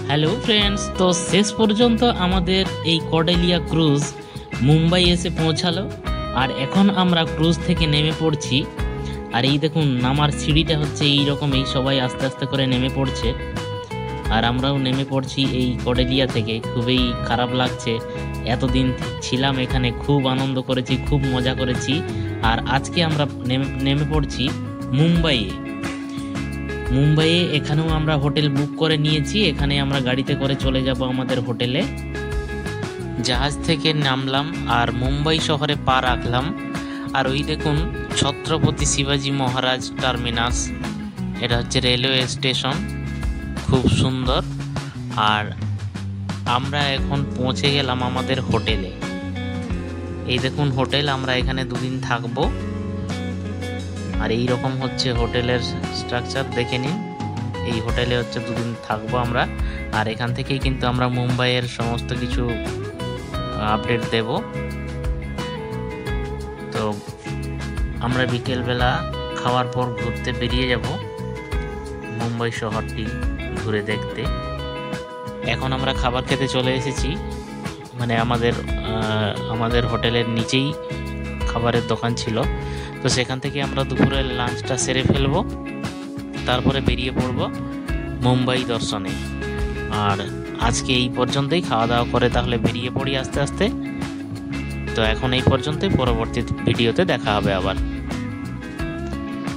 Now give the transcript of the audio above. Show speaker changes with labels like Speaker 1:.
Speaker 1: Hello friends, তো শেষ পর্যন্ত আমাদের এই কর্ডেলিয়া ক্রুজ মুম্বাই এসে পৌঁছালো। আর এখন আমরা ক্রুজ থেকে নেমে পড়ছি। আর এই দেখুন, নামার সিঁড়িটা হচ্ছে এই রকম, এই সবাই আস্তে আস্তে করে নেমে পড়ছে। আর আমরাও নেমে পড়ছি এই কর্ডেলিয়া থেকে। খুবই খারাপ লাগছে, এতদিন ছিলাম এখানে, খুব আনন্দ করেছি, খুব মজা করেছি। আর আজকে আমরা নেমে পড়ছি মুম্বাইয়ে। এখানেও আমরা হোটেল বুক করে নিয়েছি। এখানে আমরা গাড়িতে করে চলে যাব আমাদের হোটেলে। জাহাজ থেকে নামলাম আর মুম্বাই শহরে পা রাখলাম। আর ওই দেখুন, ছত্রপতি শিবাজি মহারাজ টার্মিনাস, এটা হচ্ছে রেলওয়ে স্টেশন, খুব সুন্দর। আর আমরা এখন পৌঁছে গেলাম আমাদের হোটেলে। এই দেখুন হোটেল, আমরা এখানে দুদিন থাকবো। আর এই রকম হচ্ছে হোটেলের স্ট্রাকচার, দেখে নিন। এই হোটেলে হচ্ছে দুদিন থাকবো আমরা। আর এখান থেকেই কিন্তু আমরা মুম্বাইয়ের সমস্ত কিছু আপডেট দেব। তো আমরা বিকেলবেলা খাওয়ার পর ঘুরতে বেরিয়ে যাব মুম্বাই শহরটি ঘুরে দেখতে। এখন আমরা খাবার খেতে চলে এসেছি, মানে আমাদের হোটেলের নিচেই খাবারের দোকান ছিল। তো সেখান থেকে আমরা দুপুরের লাঞ্চটা সেরে ফেলবো, তারপরে বেরিয়ে পড়ব মুম্বাই দর্শনে। আর আজকে এই পর্যন্তই, খাওয়া দাওয়া করে তাহলে বেরিয়ে পড়ি আস্তে আস্তে। তো এখন এই পর্যন্তই, পরবর্তী ভিডিওতে দেখা হবে আবার।